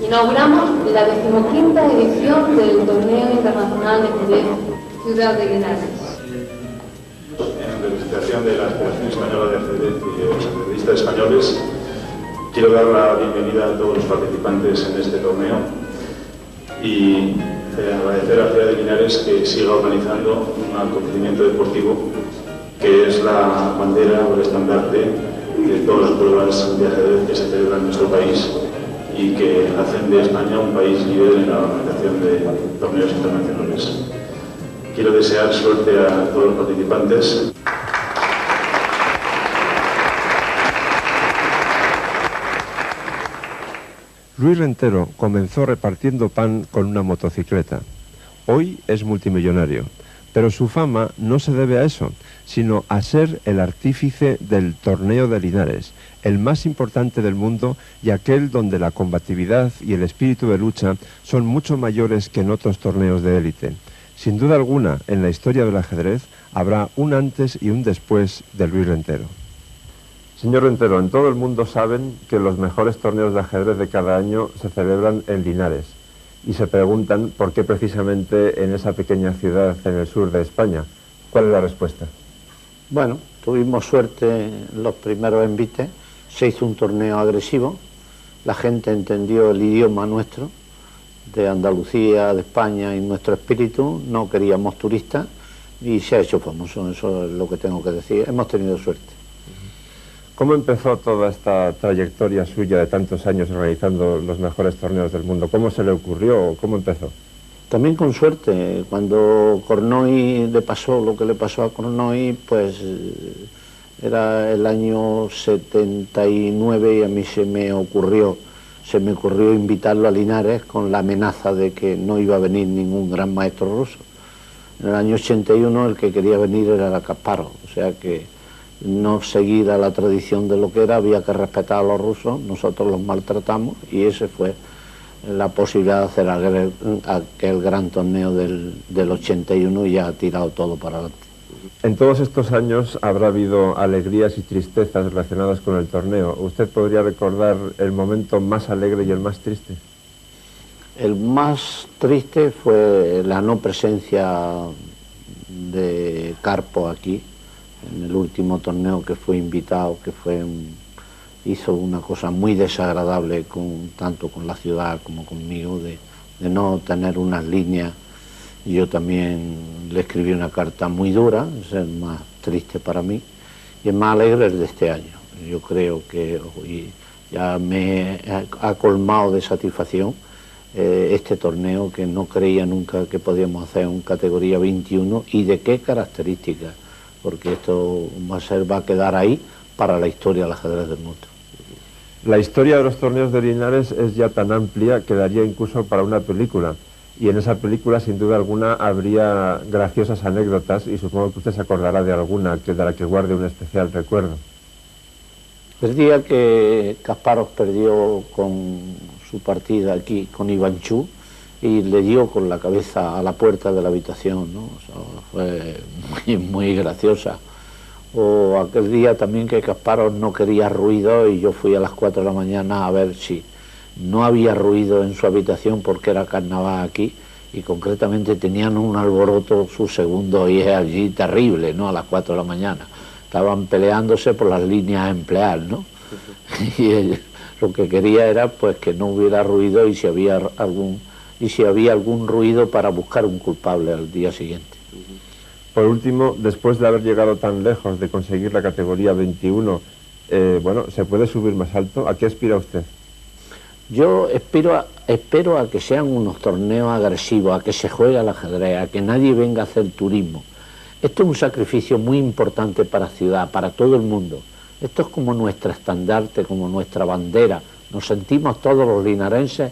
Inauguramos la 15ª edición del Torneo Internacional de Ajedrez Ciudad de Linares. En representación de la Federación Española de Ajedrez y de los ajedrecistas españoles, quiero dar la bienvenida a todos los participantes en este torneo y agradecer a la Ciudad de Linares que siga organizando un acontecimiento deportivo que es la bandera o el estandarte de todas las pruebas de ajedrez que se celebran en nuestro país y que hacen de España un país líder en la organización de torneos internacionales. Quiero desear suerte a todos los participantes. Luis Rentero comenzó repartiendo pan con una motocicleta. Hoy es multimillonario, pero su fama no se debe a eso, sino a ser el artífice del Torneo de Linares, el más importante del mundo y aquel donde la combatividad y el espíritu de lucha son mucho mayores que en otros torneos de élite. Sin duda alguna, en la historia del ajedrez habrá un antes y un después de Luis Rentero. Señor Rentero, en todo el mundo saben que los mejores torneos de ajedrez de cada año se celebran en Linares y se preguntan por qué precisamente en esa pequeña ciudad en el sur de España. ¿Cuál es la respuesta? Bueno, tuvimos suerte en los primeros envites, se hizo un torneo agresivo, la gente entendió el idioma nuestro, de Andalucía, de España y nuestro espíritu, no queríamos turistas y se ha hecho famoso, eso es lo que tengo que decir, hemos tenido suerte. ¿Cómo empezó toda esta trayectoria suya de tantos años organizando los mejores torneos del mundo? ¿Cómo se le ocurrió? ¿Cómo empezó? También con suerte, cuando Kornoy le pasó lo que le pasó a Kornoy, pues era el año 79 y a mí se me ocurrió invitarlo a Linares con la amenaza de que no iba a venir ningún gran maestro ruso. En el año 81 el que quería venir era Kasparov, o sea que no seguir a la tradición de lo que era, había que respetar a los rusos, nosotros los maltratamos y ese fue la posibilidad de hacer aquel gran torneo del 81 y ya ha tirado todo para adelante. En todos estos años habrá habido alegrías y tristezas relacionadas con el torneo. ¿Usted podría recordar el momento más alegre y el más triste? El más triste fue la no presencia de Karpov aquí, en el último torneo que fue invitado, que hizo una cosa muy desagradable tanto con la ciudad como conmigo, de no tener unas líneas. Yo también le escribí una carta muy dura, es el más triste para mí, y el más alegre es de este año. Yo creo que ya me ha colmado de satisfacción este torneo, que no creía nunca que podíamos hacer en categoría 21 y de qué características, porque esto va a quedar ahí para la historia del ajedrez del mundo. La historia de los torneos de Linares es ya tan amplia que daría incluso para una película, y en esa película sin duda alguna habría graciosas anécdotas y supongo que usted se acordará de alguna de la que guarde un especial recuerdo. El día que Kasparov perdió con su partida aquí con Ivanchuk y le dio con la cabeza a la puerta de la habitación, ¿no? O sea, fue muy graciosa. O aquel día también que Kasparov no quería ruido y yo fui a las 4 de la mañana a ver si no había ruido en su habitación porque era carnaval aquí y concretamente tenían un alboroto su segundo hijo allí terrible, ¿no? A las 4 de la mañana. Estaban peleándose por las líneas a emplear, ¿no? Y él, lo que quería era pues que no hubiera ruido y si había algún ruido para buscar un culpable al día siguiente. Por último, después de haber llegado tan lejos de conseguir la categoría 21, bueno, ¿se puede subir más alto? ¿A qué aspira usted? Yo espero a que sean unos torneos agresivos, a que se juegue al ajedrez, a que nadie venga a hacer turismo. Esto es un sacrificio muy importante para la ciudad, para todo el mundo. Esto es como nuestra estandarte, como nuestra bandera. Nos sentimos todos los linarenses,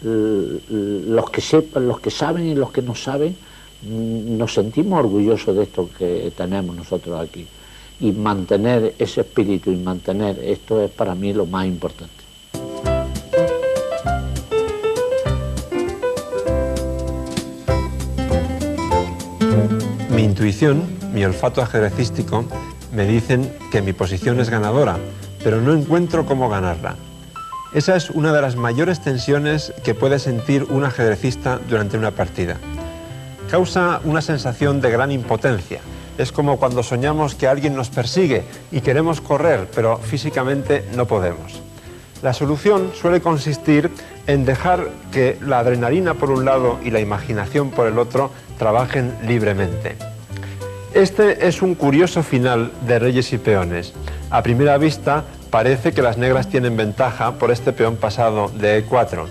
los que sepan, los que saben y los que no saben, nos sentimos orgullosos de esto que tenemos nosotros aquí. Y mantener ese espíritu y mantener esto es para mí lo más importante. Mi intuición, mi olfato ajedrecístico, me dicen que mi posición es ganadora, pero no encuentro cómo ganarla. Esa es una de las mayores tensiones que puede sentir un ajedrecista durante una partida. Causa una sensación de gran impotencia. Es como cuando soñamos que alguien nos persigue y queremos correr, pero físicamente no podemos. La solución suele consistir en dejar que la adrenalina por un lado y la imaginación por el otro trabajen libremente. Este es un curioso final de reyes y peones. A primera vista parece que las negras tienen ventaja por este peón pasado de E4.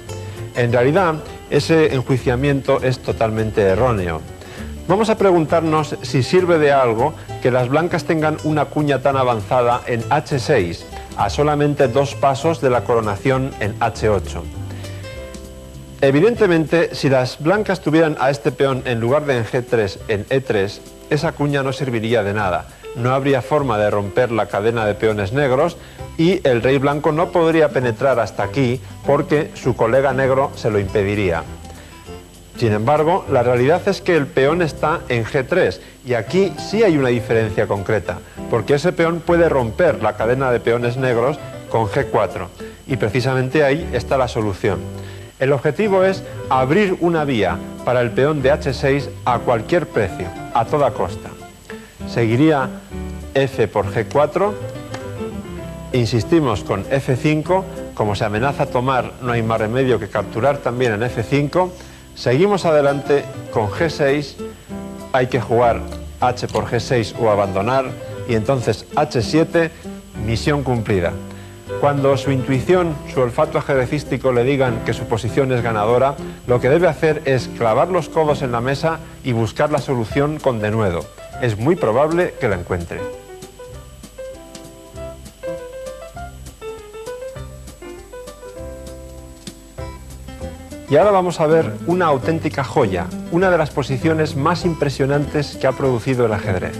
En realidad, ese enjuiciamiento es totalmente erróneo. Vamos a preguntarnos si sirve de algo que las blancas tengan una cuña tan avanzada en H6, a solamente 2 pasos de la coronación en H8. Evidentemente, si las blancas tuvieran a este peón en lugar de en G3 en E3, esa cuña no serviría de nada. No habría forma de romper la cadena de peones negros y el rey blanco no podría penetrar hasta aquí porque su colega negro se lo impediría. Sin embargo, la realidad es que el peón está en G3 y aquí sí hay una diferencia concreta, porque ese peón puede romper la cadena de peones negros con G4 y precisamente ahí está la solución. El objetivo es abrir una vía para el peón de H6 a cualquier precio, a toda costa. Seguiría F por G4, insistimos con F5, como se amenaza tomar no hay más remedio que capturar también en F5, seguimos adelante con G6, hay que jugar H por G6 o abandonar y entonces H7, misión cumplida. Cuando su intuición, su olfato ajedrecístico le digan que su posición es ganadora, lo que debe hacer es clavar los codos en la mesa y buscar la solución con denuedo. Es muy probable que la encuentre. Y ahora vamos a ver una auténtica joya, una de las posiciones más impresionantes que ha producido el ajedrez.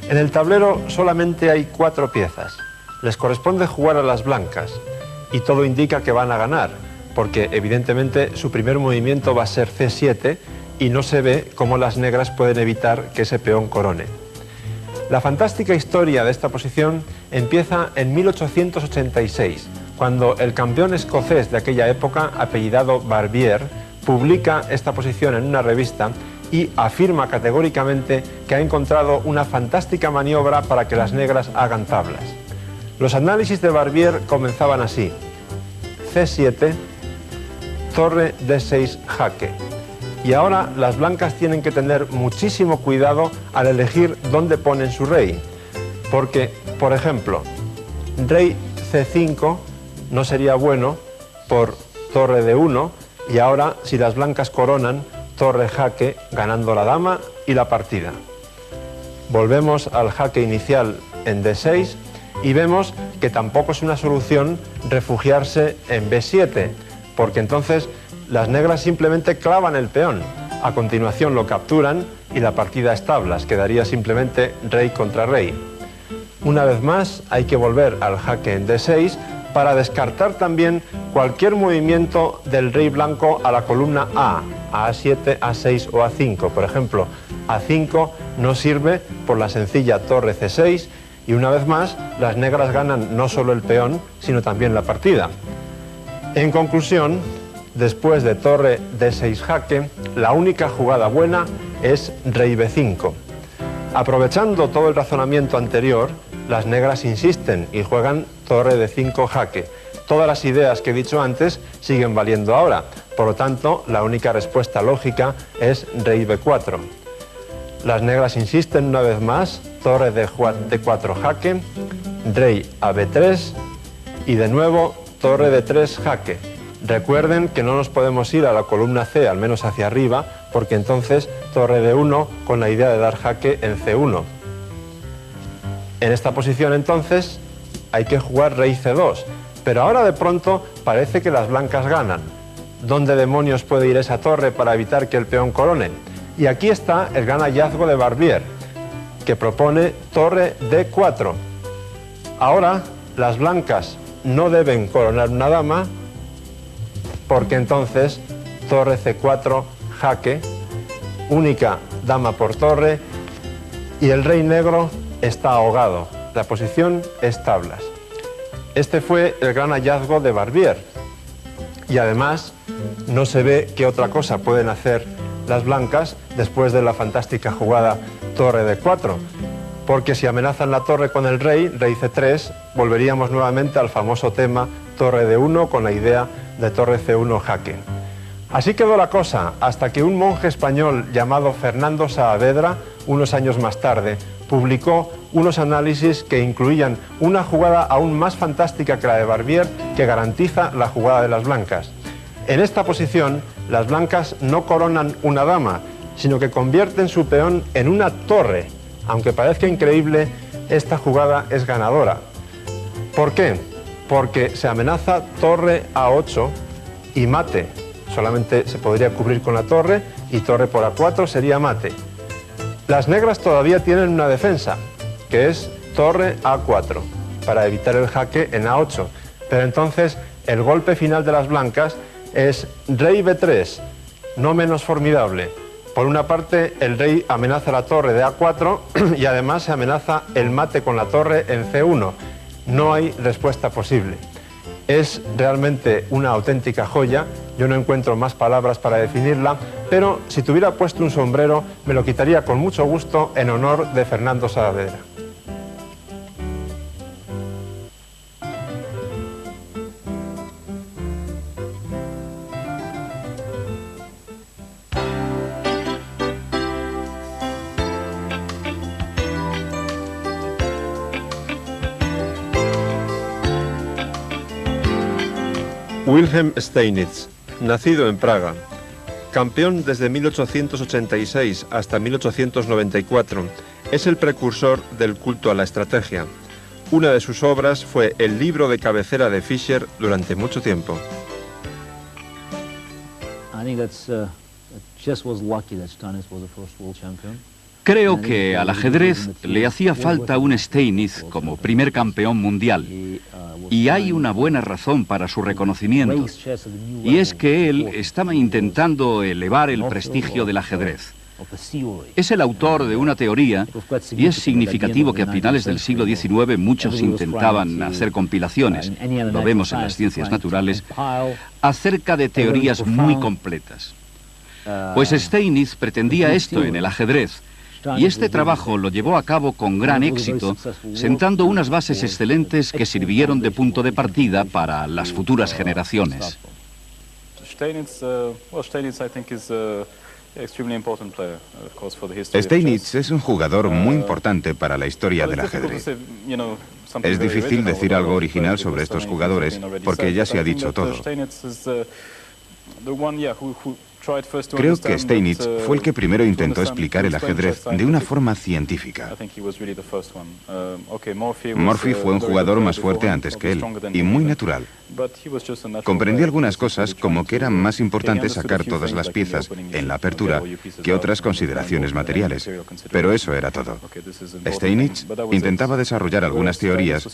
En el tablero solamente hay 4 piezas. Les corresponde jugar a las blancas y todo indica que van a ganar, porque evidentemente su primer movimiento va a ser C7 y no se ve cómo las negras pueden evitar que ese peón corone. La fantástica historia de esta posición empieza en 1886, cuando el campeón escocés de aquella época, apellidado Barbier, publica esta posición en una revista y afirma categóricamente que ha encontrado una fantástica maniobra para que las negras hagan tablas. Los análisis de Barbier comenzaban así: C7, torre D6 jaque. Y ahora las blancas tienen que tener muchísimo cuidado al elegir dónde ponen su rey, porque, por ejemplo, rey C5 no sería bueno por torre D1 y ahora, si las blancas coronan, torre jaque, ganando la dama y la partida. Volvemos al jaque inicial en D6 y vemos que tampoco es una solución refugiarse en B7, porque entonces las negras simplemente clavan el peón. A continuación lo capturan y la partida es tablas, quedaría simplemente rey contra rey. Una vez más hay que volver al jaque en D6 para descartar también cualquier movimiento del rey blanco a la columna A, A7, A6 o A5. Por ejemplo, A5 no sirve por la sencilla torre C6 y una vez más las negras ganan no solo el peón, sino también la partida. En conclusión, después de torre D6 jaque, la única jugada buena es rey B5. Aprovechando todo el razonamiento anterior, las negras insisten y juegan torre D5 jaque. Todas las ideas que he dicho antes siguen valiendo ahora, por lo tanto, la única respuesta lógica es rey B4. Las negras insisten una vez más, torre D4 jaque, rey a B3 y de nuevo torre D3 jaque. Recuerden que no nos podemos ir a la columna C, al menos hacia arriba, porque entonces torre D1 con la idea de dar jaque en C1. En esta posición entonces hay que jugar rey C2, pero ahora de pronto parece que las blancas ganan. ¿Dónde demonios puede ir esa torre para evitar que el peón corone? Y aquí está el gran hallazgo de Barbier, que propone torre D4. Ahora las blancas no deben coronar una dama, porque entonces torre C4 jaque, única dama por torre, y el rey negro está ahogado. La posición es tablas. Este fue el gran hallazgo de Barbier. Y además no se ve qué otra cosa pueden hacer las blancas después de la fantástica jugada torre de 4. Porque si amenazan la torre con el rey C3, volveríamos nuevamente al famoso tema torre de 1 con la idea de torre C1 jaque. Así quedó la cosa, hasta que un monje español llamado Fernando Saavedra, unos años más tarde, publicó unos análisis que incluían una jugada aún más fantástica que la de Barbier, que garantiza la jugada de las blancas. En esta posición, las blancas no coronan una dama, sino que convierten su peón en una torre. Aunque parezca increíble, esta jugada es ganadora. ¿Por qué? Porque se amenaza torre A8 y mate. Solamente se podría cubrir con la torre y torre por A4 sería mate. Las negras todavía tienen una defensa, que es torre A4, para evitar el jaque en A8. Pero entonces el golpe final de las blancas es rey B3, no menos formidable. Por una parte, el rey amenaza la torre de A4 y además se amenaza el mate con la torre en C1. No hay respuesta posible. Es realmente una auténtica joya. Yo no encuentro más palabras para definirla, pero si tuviera puesto un sombrero, me lo quitaría con mucho gusto en honor de Fernando Saavedra. Wilhelm Steinitz, nacido en Praga, campeón desde 1886 hasta 1894, es el precursor del culto a la estrategia. Una de sus obras fue el libro de cabecera de Fischer durante mucho tiempo. Creo que al ajedrez le hacía falta un Steinitz como primer campeón mundial. Y hay una buena razón para su reconocimiento. Y es que él estaba intentando elevar el prestigio del ajedrez. Es el autor de una teoría, y es significativo que a finales del siglo XIX muchos intentaban hacer compilaciones, lo vemos en las ciencias naturales, acerca de teorías muy completas. Pues Steinitz pretendía esto en el ajedrez, y este trabajo lo llevó a cabo con gran éxito, sentando unas bases excelentes que sirvieron de punto de partida para las futuras generaciones. Steinitz es un jugador muy importante para la historia del ajedrez. Es difícil decir algo original sobre estos jugadores porque ya se ha dicho todo. Creo que Steinitz fue el que primero intentó explicar el ajedrez de una forma científica. Morphy fue un jugador más fuerte antes que él, y muy natural. Comprendió algunas cosas como que era más importante sacar todas las piezas en la apertura que otras consideraciones materiales, pero eso era todo. Steinitz intentaba desarrollar algunas teorías,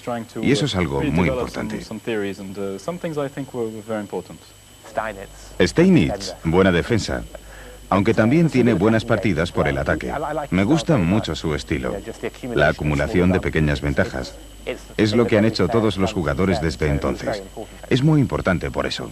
y eso es algo muy importante. Steinitz, buena defensa, aunque también tiene buenas partidas por el ataque. Me gusta mucho su estilo, la acumulación de pequeñas ventajas. Es lo que han hecho todos los jugadores desde entonces. Es muy importante por eso.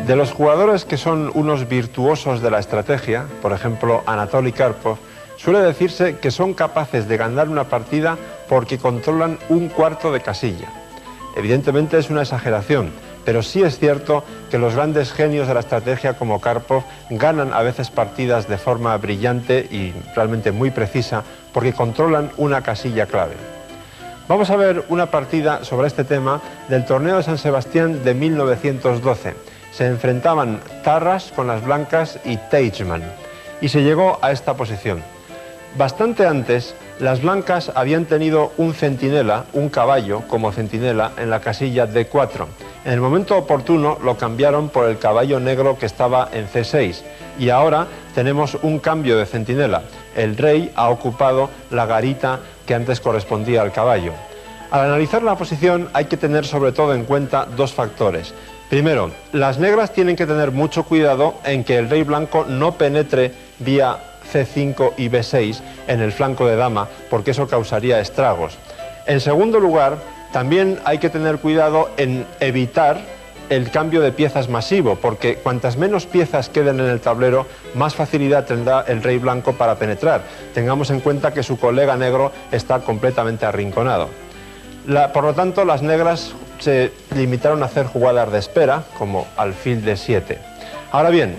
De los jugadores que son unos virtuosos de la estrategia, por ejemplo Anatoly Karpov, suele decirse que son capaces de ganar una partida porque controlan un cuarto de casilla. Evidentemente es una exageración, pero sí es cierto que los grandes genios de la estrategia como Karpov ganan a veces partidas de forma brillante y realmente muy precisa porque controlan una casilla clave. Vamos a ver una partida sobre este tema del torneo de San Sebastián de 1912. Se enfrentaban Tarras con las blancas y Teichmann y se llegó a esta posición. Bastante antes, las blancas habían tenido un centinela, un caballo como centinela en la casilla D4. En el momento oportuno lo cambiaron por el caballo negro que estaba en C6 y ahora tenemos un cambio de centinela. El rey ha ocupado la garita que antes correspondía al caballo. Al analizar la posición hay que tener sobre todo en cuenta dos factores. Primero, las negras tienen que tener mucho cuidado en que el rey blanco no penetre vía C5 y B6 en el flanco de dama, porque eso causaría estragos. En segundo lugar, también hay que tener cuidado en evitar el cambio de piezas masivo, porque cuantas menos piezas queden en el tablero, más facilidad tendrá el rey blanco para penetrar. Tengamos en cuenta que su colega negro está completamente arrinconado. Por lo tanto, las negras se limitaron a hacer jugadas de espera, como alfil D7. Ahora bien,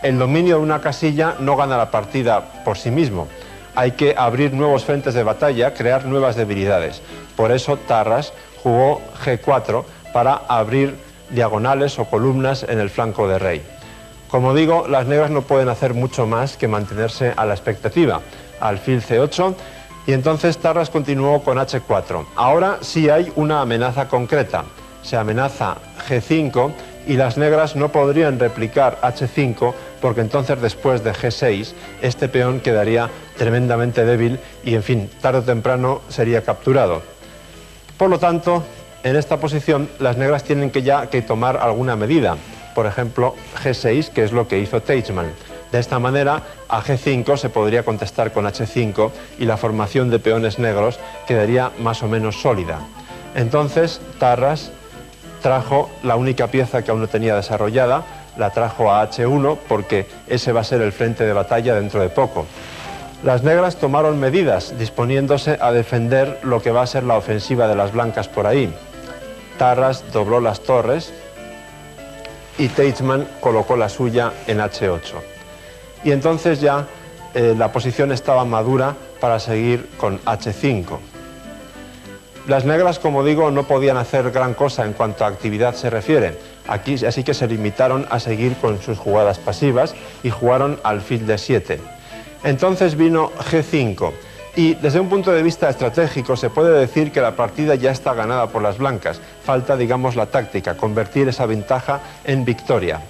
el dominio de una casilla no gana la partida por sí mismo. Hay que abrir nuevos frentes de batalla, crear nuevas debilidades. Por eso Tarras jugó G4 para abrir diagonales o columnas en el flanco de rey. Como digo, las negras no pueden hacer mucho más que mantenerse a la expectativa. Alfil C8 y entonces Tarras continuó con H4. Ahora sí hay una amenaza concreta. Se amenaza G5 y las negras no podrían replicar H5 porque entonces después de G6 este peón quedaría tremendamente débil y en fin, tarde o temprano sería capturado. Por lo tanto, en esta posición las negras tienen que tomar alguna medida, por ejemplo G6, que es lo que hizo Teichmann. De esta manera a G5 se podría contestar con H5 y la formación de peones negros quedaría más o menos sólida. Entonces Tarras trajo la única pieza que aún no tenía desarrollada, la trajo a H1 porque ese va a ser el frente de batalla dentro de poco. Las negras tomaron medidas disponiéndose a defender lo que va a ser la ofensiva de las blancas por ahí. Tarras dobló las torres y Teichmann colocó la suya en H8. Y entonces ya la posición estaba madura para seguir con H5. Las negras, como digo, no podían hacer gran cosa en cuanto a actividad se refiere. Aquí, así que se limitaron a seguir con sus jugadas pasivas y jugaron alfil D7. Entonces vino G5 y desde un punto de vista estratégico se puede decir que la partida ya está ganada por las blancas. Falta, digamos, la táctica, convertir esa ventaja en victoria.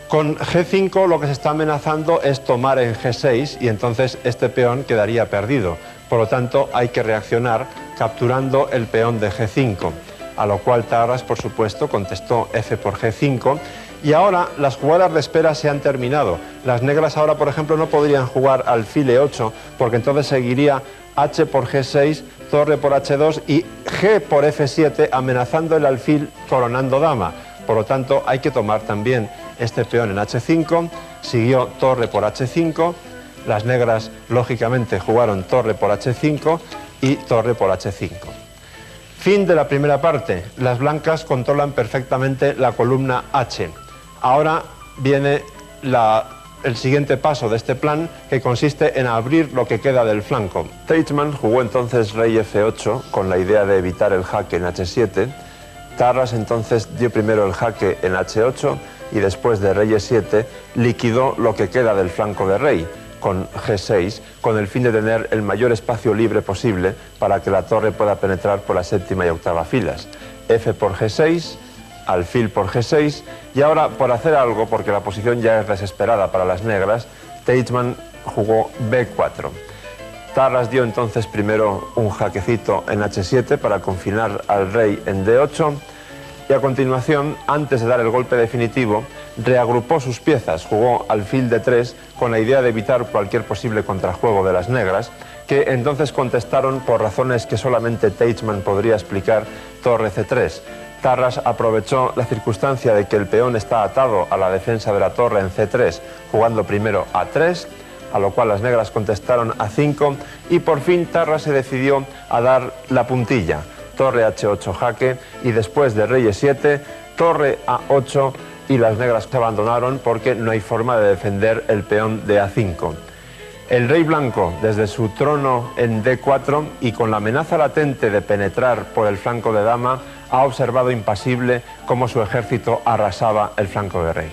Con G5 lo que se está amenazando es tomar en G6 y entonces este peón quedaría perdido. Por lo tanto, hay que reaccionar capturando el peón de G5, a lo cual Tarras, por supuesto, contestó F por G5. Y ahora las jugadas de espera se han terminado. Las negras ahora, por ejemplo, no podrían jugar alfil E8 porque entonces seguiría H por G6, torre por H2 y G por F7 amenazando el alfil coronando dama. Por lo tanto, hay que tomar también este peón en H5, siguió torre por H5, las negras lógicamente jugaron torre por H5 y torre por H5. Fin de la primera parte. Las blancas controlan perfectamente la columna H. Ahora viene el siguiente paso de este plan, que consiste en abrir lo que queda del flanco. Teichmann jugó entonces rey F8 con la idea de evitar el jaque en H7. Tarras entonces dio primero el jaque en H8 y después de rey E7 liquidó lo que queda del flanco de rey con G6, con el fin de tener el mayor espacio libre posible para que la torre pueda penetrar por la séptima y octava filas. F por G6, alfil por G6, y ahora por hacer algo, porque la posición ya es desesperada para las negras, Teichmann jugó B4. Tarras dio entonces primero un jaquecito en H7 para confinar al rey en D8 y a continuación, antes de dar el golpe definitivo, reagrupó sus piezas, jugó alfil D3 con la idea de evitar cualquier posible contrajuego de las negras, que entonces contestaron por razones que solamente Teichmann podría explicar, torre C3. Tarras aprovechó la circunstancia de que el peón está atado a la defensa de la torre en C3, jugando primero A3, a lo cual las negras contestaron A5 y por fin Tarras se decidió a dar la puntilla, torre H8 jaque y después de rey E7, torre A8 y las negras se abandonaron porque no hay forma de defender el peón de A5. El rey blanco desde su trono en D4 y con la amenaza latente de penetrar por el flanco de dama ha observado impasible cómo su ejército arrasaba el flanco de rey.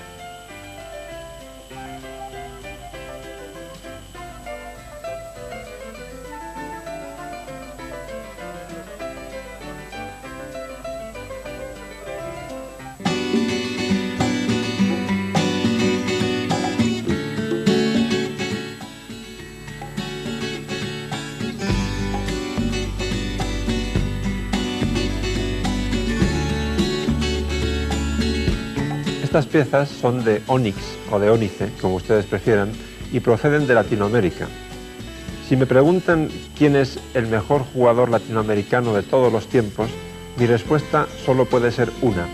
Estas piezas son de ónix o de ónice, como ustedes prefieran, y proceden de Latinoamérica. Si me preguntan quién es el mejor jugador latinoamericano de todos los tiempos, mi respuesta solo puede ser una: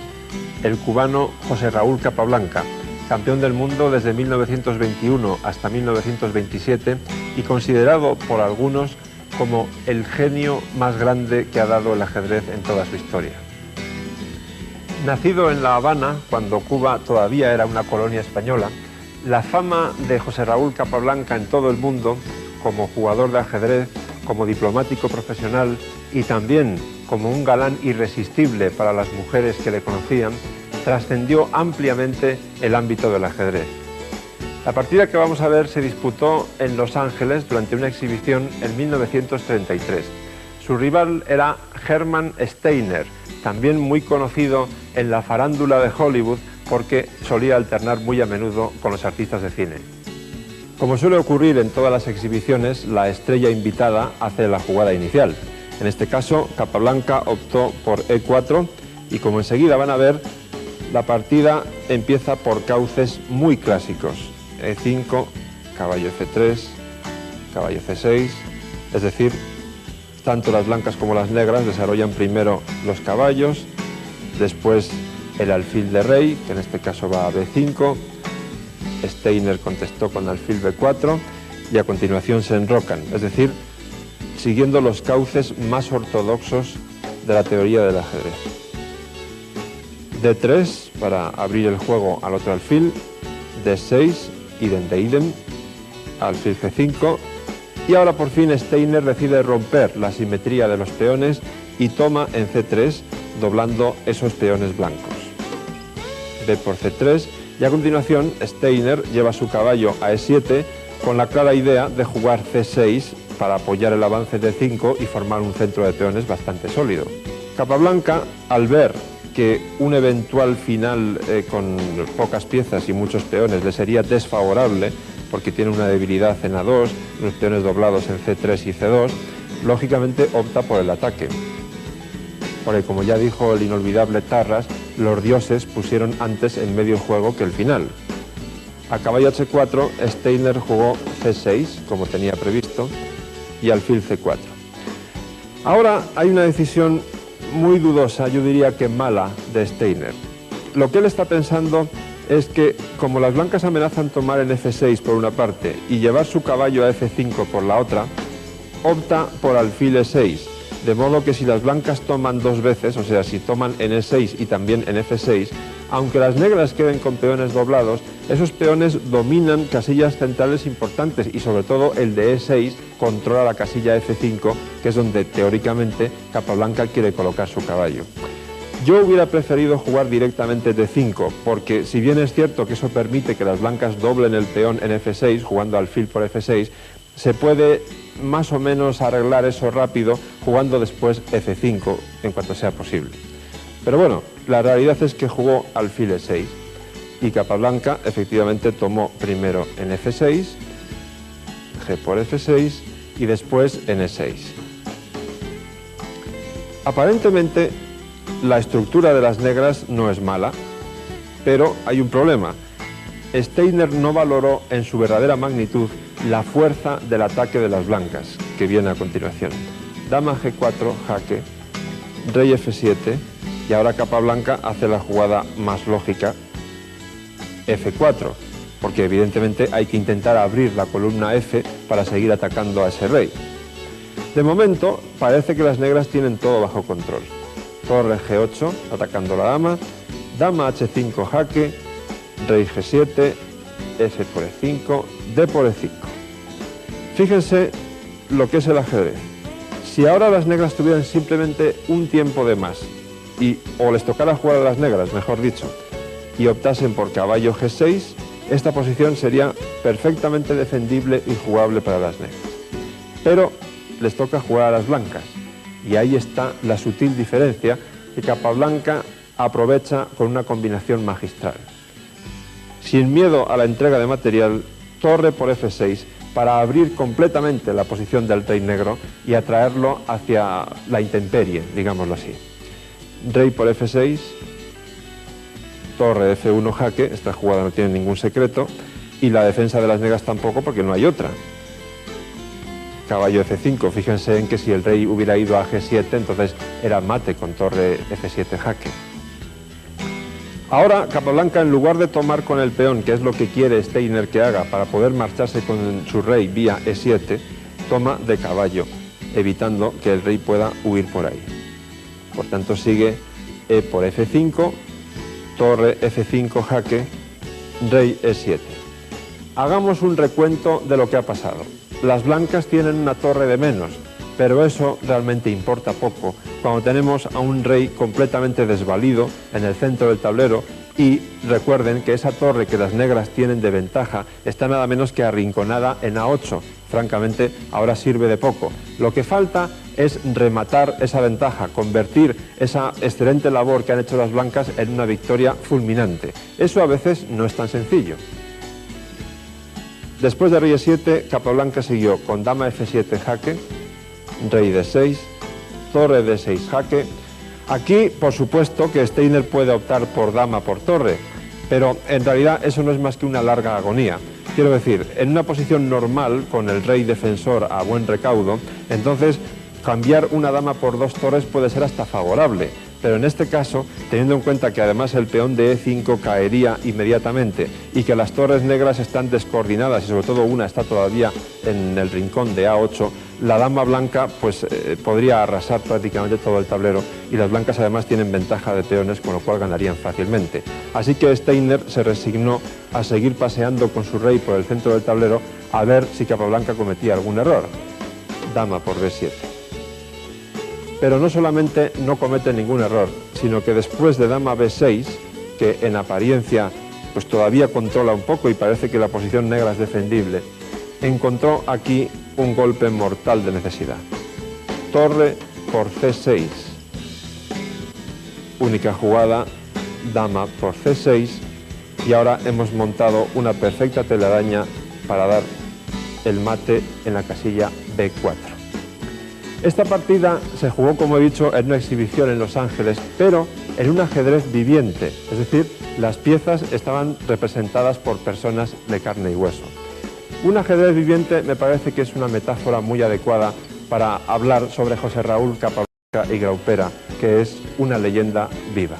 el cubano José Raúl Capablanca, campeón del mundo desde 1921 hasta 1927 y considerado por algunos como el genio más grande que ha dado el ajedrez en toda su historia. Nacido en La Habana, cuando Cuba todavía era una colonia española, la fama de José Raúl Capablanca en todo el mundo, como jugador de ajedrez, como diplomático profesional y también como un galán irresistible para las mujeres que le conocían, trascendió ampliamente el ámbito del ajedrez. La partida que vamos a ver se disputó en Los Ángeles durante una exhibición en 1933. Su rival era Hermann Steiner, también muy conocido en la farándula de Hollywood porque solía alternar muy a menudo con los artistas de cine. Como suele ocurrir en todas las exhibiciones, la estrella invitada hace la jugada inicial. En este caso, Capablanca optó por E4 y, como enseguida van a ver, la partida empieza por cauces muy clásicos. E5, caballo F3, caballo C6, es decir, tanto las blancas como las negras desarrollan primero los caballos, después el alfil de rey, que en este caso va a B5, Steiner contestó con alfil B4 y a continuación se enrocan, es decir, siguiendo los cauces más ortodoxos de la teoría del ajedrez. D3 para abrir el juego al otro alfil, D6, idem de idem, alfil G5 y ahora por fin Steiner decide romper la simetría de los peones y toma en C3 doblando esos peones blancos. B por C3 y a continuación Steiner lleva su caballo a E7 con la clara idea de jugar C6 para apoyar el avance de 5 y formar un centro de peones bastante sólido. Capablanca, al ver que un eventual final con pocas piezas y muchos peones le sería desfavorable, porque tiene una debilidad en A2, los peones doblados en C3 y C2, lógicamente opta por el ataque. Porque, como ya dijo el inolvidable Tarras, los dioses pusieron antes el medio juego que el final. A caballo H4, Steiner jugó C6, como tenía previsto, y alfil C4. Ahora hay una decisión muy dudosa, yo diría que mala, de Steiner. Lo que él está pensando es que, como las blancas amenazan tomar en F6 por una parte y llevar su caballo a F5 por la otra, opta por alfil E6, de modo que si las blancas toman dos veces, o sea, si toman en E6 y también en F6, aunque las negras queden con peones doblados, esos peones dominan casillas centrales importantes y sobre todo el de E6 controla la casilla F5, que es donde teóricamente Capablanca quiere colocar su caballo. Yo hubiera preferido jugar directamente D5, porque si bien es cierto que eso permite que las blancas doblen el peón en F6, jugando alfil por F6, se puede más o menos arreglar eso rápido jugando después F5 en cuanto sea posible. Pero bueno, la realidad es que jugó alfil E6 y Capablanca efectivamente tomó primero en F6, G por F6 y después en E6. Aparentemente la estructura de las negras no es mala, pero hay un problema. Steiner no valoró en su verdadera magnitud la fuerza del ataque de las blancas, que viene a continuación. Dama G4, jaque, rey F7, y ahora Capablanca hace la jugada más lógica, F4, porque evidentemente hay que intentar abrir la columna F para seguir atacando a ese rey. De momento, parece que las negras tienen todo bajo control. Torre G8, atacando la dama, dama H5, jaque, rey G7, F por E5, D por E5. Fíjense lo que es el ajedrez. Si ahora las negras tuvieran simplemente un tiempo de más, o les tocara jugar a las negras, mejor dicho, y optasen por caballo G6, esta posición sería perfectamente defendible y jugable para las negras. Pero les toca jugar a las blancas, y ahí está la sutil diferencia que Capablanca aprovecha con una combinación magistral. Sin miedo a la entrega de material, torre por F6 para abrir completamente la posición del rey negro y atraerlo hacia la intemperie, digámoslo así. Rey por F6, torre F1 jaque, esta jugada no tiene ningún secreto, y la defensa de las negras tampoco, porque no hay otra. Caballo F5, fíjense en que si el rey hubiera ido a G7, entonces era mate con torre F7 jaque. Ahora Capablanca, en lugar de tomar con el peón, que es lo que quiere Steiner que haga para poder marcharse con su rey vía E7, toma de caballo, evitando que el rey pueda huir por ahí. Por tanto sigue E por F5, torre F5 jaque, rey E7. Hagamos un recuento de lo que ha pasado. Las blancas tienen una torre de menos, pero eso realmente importa poco cuando tenemos a un rey completamente desvalido en el centro del tablero, y recuerden que esa torre que las negras tienen de ventaja está nada menos que arrinconada en A8. Francamente, ahora sirve de poco. Lo que falta es rematar esa ventaja, convertir esa excelente labor que han hecho las blancas en una victoria fulminante. Eso a veces no es tan sencillo. Después de rey E7, Capablanca siguió con dama F7 jaque, rey D6, torre D6 jaque. Aquí, por supuesto, que Steiner puede optar por dama por torre, pero en realidad eso no es más que una larga agonía. Quiero decir, en una posición normal, con el rey defensor a buen recaudo, entonces cambiar una dama por dos torres puede ser hasta favorable. Pero en este caso, teniendo en cuenta que además el peón de E5 caería inmediatamente y que las torres negras están descoordinadas y sobre todo una está todavía en el rincón de A8, la dama blanca pues podría arrasar prácticamente todo el tablero, y las blancas además tienen ventaja de peones, con lo cual ganarían fácilmente. Así que Steiner se resignó a seguir paseando con su rey por el centro del tablero a ver si Capablanca cometía algún error. Dama por B7. Pero no solamente no comete ningún error, sino que después de dama B6, que en apariencia pues todavía controla un poco y parece que la posición negra es defendible, encontró aquí un golpe mortal de necesidad. Torre por C6. Única jugada, dama por C6, y ahora hemos montado una perfecta telaraña para dar el mate en la casilla B4. Esta partida se jugó, como he dicho, en una exhibición en Los Ángeles, pero en un ajedrez viviente, es decir, las piezas estaban representadas por personas de carne y hueso. Un ajedrez viviente me parece que es una metáfora muy adecuada para hablar sobre José Raúl Capablanca y Graupera, que es una leyenda viva.